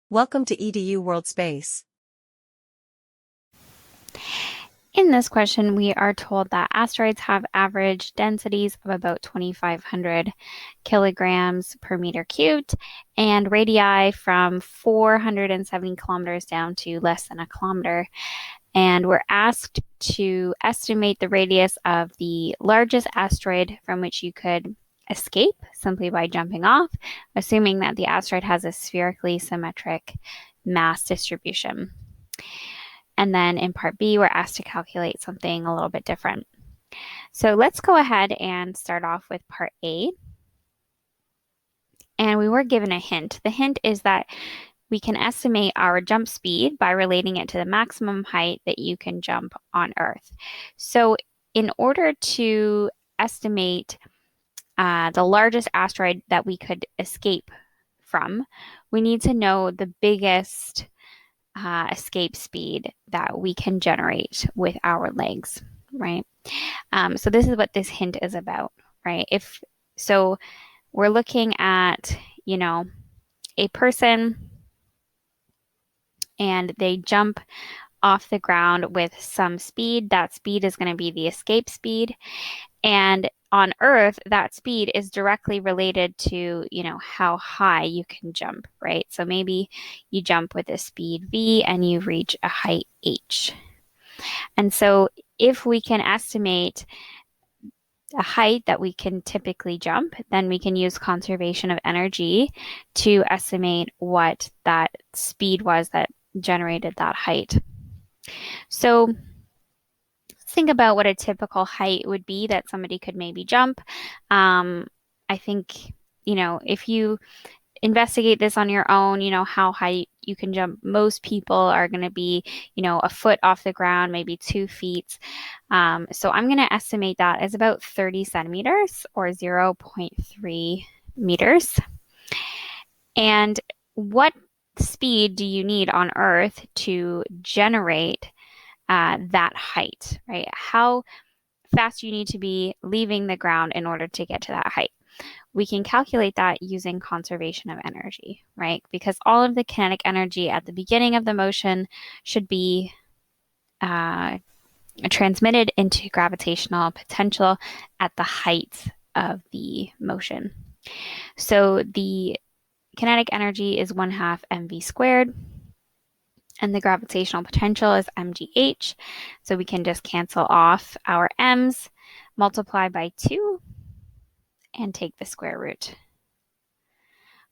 Welcome to EDU World Space. In this question, we are told that asteroids have average densities of about 2,500 kilograms per meter cubed and radii from 470 kilometers down to less than a kilometer. And we're asked to estimate the radius of the largest asteroid from which you could escape simply by jumping off, assuming that the asteroid has a spherically symmetric mass distribution. And then in part B, we're asked to calculate something a little bit different. So let's go ahead and start off with part A. And we were given a hint. The hint is that we can estimate our jump speed by relating it to the maximum height that you can jump on Earth. So in order to estimate the largest asteroid that we could escape from, we need to know the biggest escape speed that we can generate with our legs, right? So this is what this hint is about, right? If so, we're looking at, a person and they jump off the ground with some speed. That speed is going to be the escape speed. And on Earth, that speed is directly related to, how high you can jump, right? So maybe you jump with a speed v and you reach a height h. And so if we can estimate a height that we can typically jump, then we can use conservation of energy to estimate what that speed was that generated that height. So think about what a typical height would be that somebody could maybe jump. I think, if you investigate this on your own, how high you can jump. Most people are going to be, a foot off the ground, maybe 2 feet. So I'm going to estimate that as about 30 centimeters or 0.3 meters. And what speed do you need on Earth to generate that height, right? How fast you need to be leaving the ground in order to get to that height. We can calculate that using conservation of energy, right? Because all of the kinetic energy at the beginning of the motion should be transmitted into gravitational potential at the height of the motion. So the kinetic energy is 1/2 mv squared, and the gravitational potential is mgh. So we can just cancel off our m's, multiply by 2, and take the square root.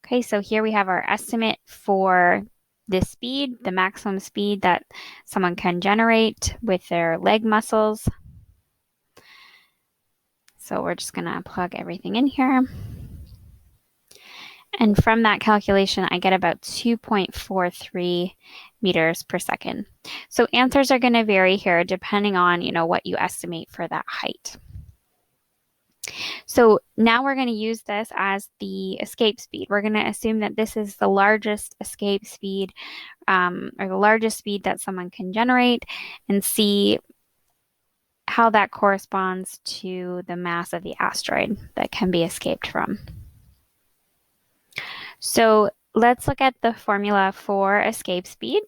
Okay, so here we have our estimate for this speed, the maximum speed that someone can generate with their leg muscles. So we're just going to plug everything in here. And from that calculation, I get about 2.43 meters per second. So answers are going to vary here depending on, what you estimate for that height. So now we're going to use this as the escape speed. We're going to assume that this is the largest escape speed or the largest speed that someone can generate and see how that corresponds to the mass of the asteroid that can be escaped from. So let's look at the formula for escape speed.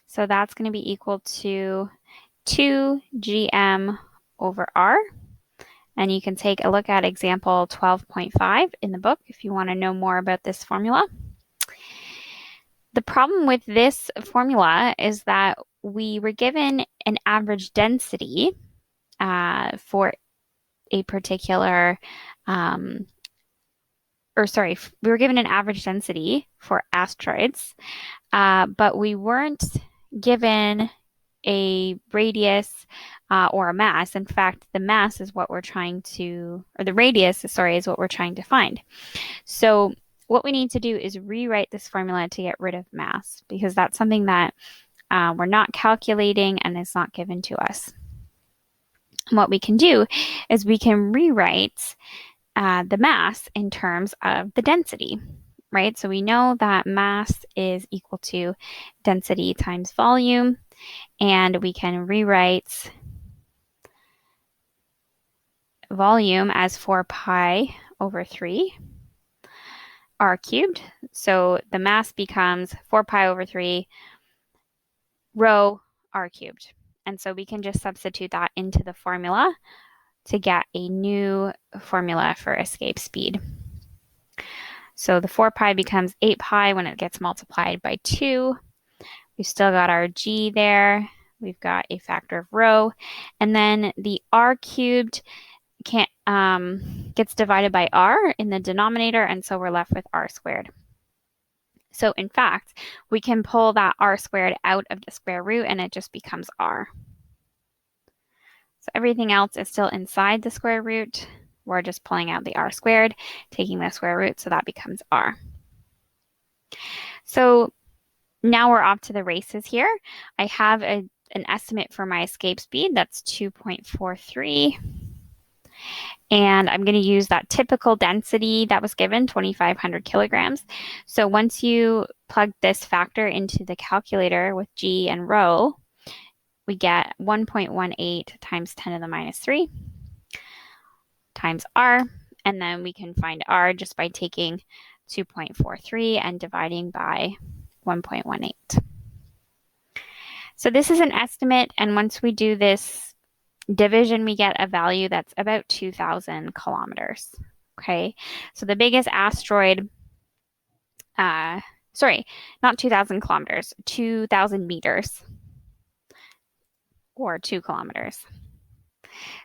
So that's going to be equal to 2gm over r. And you can take a look at example 12.5 in the book if you want to know more about this formula. The problem with this formula is that we were given an average density for a particular, we were given an average density for asteroids, but we weren't given a radius or a mass. In fact, the mass is what we're trying to, or the radius, sorry, is what we're trying to find. So what we need to do is rewrite this formula to get rid of mass, because that's something that we're not calculating and is not given to us. And what we can do is we can rewrite the mass in terms of the density, right? So we know that mass is equal to density times volume, and we can rewrite volume as 4 pi over 3. r cubed. So the mass becomes 4 pi over 3 rho r cubed. And so we can just substitute that into the formula to get a new formula for escape speed. So the 4 pi becomes 8 pi when it gets multiplied by 2. We've still got our g there. We've got a factor of rho. And then the r cubed gets divided by r in the denominator, and so we're left with r squared. So in fact, we can pull that r squared out of the square root and it just becomes r. So everything else is still inside the square root. We're just pulling out the r squared, taking the square root, so that becomes r. So now we're off to the races here. I have an estimate for my escape speed. That's 2.43. And I'm going to use that typical density that was given, 2,500 kilograms. So once you plug this factor into the calculator with g and rho, we get 1.18 times 10 to the minus 3 times r. And then we can find r just by taking 2.43 and dividing by 1.18. So this is an estimate, and once we do this division, we get a value that's about 2,000 kilometers. Okay, so the biggest asteroid, sorry, not 2,000 kilometers, 2,000 meters, or 2 kilometers.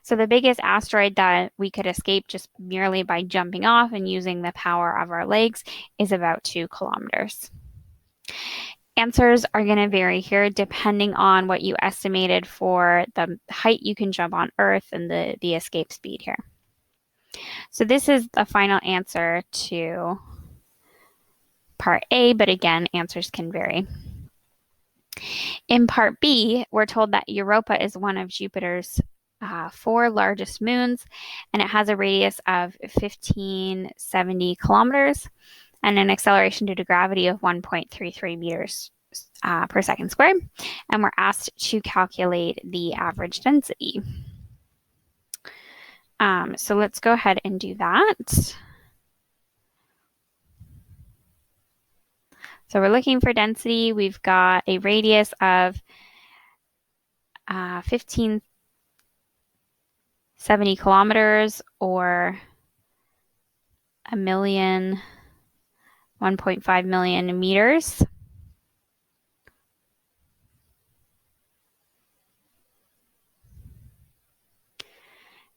So the biggest asteroid that we could escape just merely by jumping off and using the power of our legs is about 2 kilometers. Answers are going to vary here depending on what you estimated for the height you can jump on Earth and the escape speed here. So this is the final answer to part A, but again, answers can vary. In part B, we're told that Europa is one of Jupiter's 4 largest moons, and it has a radius of 1,570 kilometers and an acceleration due to gravity of 1.33 meters per second squared. And we're asked to calculate the average density. So let's go ahead and do that. So we're looking for density. We've got a radius of 1,570 kilometers, or 1.5 million meters.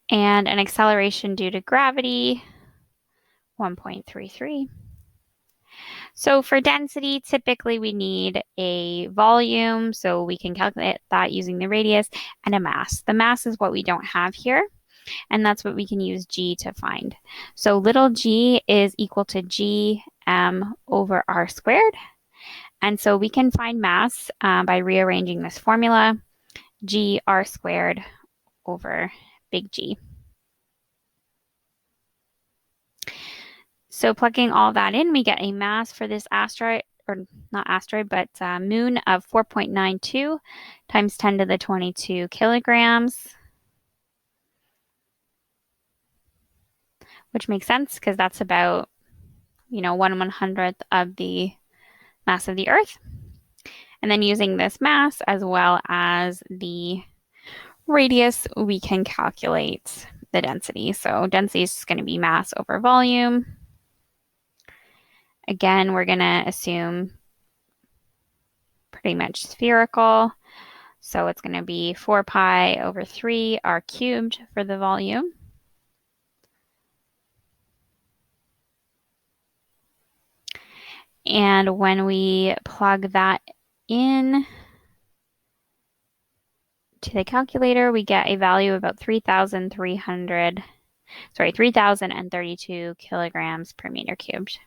And an acceleration due to gravity, 1.33. So for density, typically we need a volume, so we can calculate that using the radius, and a mass. The mass is what we don't have here, and that's what we can use g to find. So little g is equal to gm over r squared. And so we can find mass by rearranging this formula, g r squared over big G. So plugging all that in, we get a mass for this asteroid, or not asteroid, but moon of 4.92 times 10 to the 22 kilograms, which makes sense because that's about, 1/100th of the mass of the Earth. And then using this mass as well as the radius, we can calculate the density. So density is just going to be mass over volume. Again, we're going to assume pretty much spherical. So it's going to be 4 pi over 3 r cubed for the volume. And when we plug that in to the calculator, we get a value of about 3,032 kilograms per meter cubed.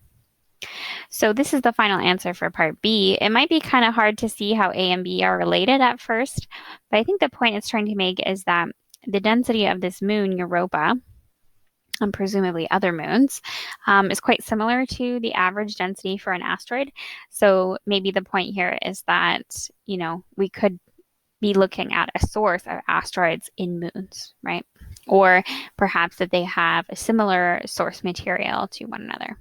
So this is the final answer for part B. It might be kind of hard to see how A and B are related at first, but I think the point it's trying to make is that the density of this moon, Europa, and presumably other moons, is quite similar to the average density for an asteroid. So maybe the point here is that, we could be looking at a source of asteroids in moons, right? Or perhaps that they have a similar source material to one another.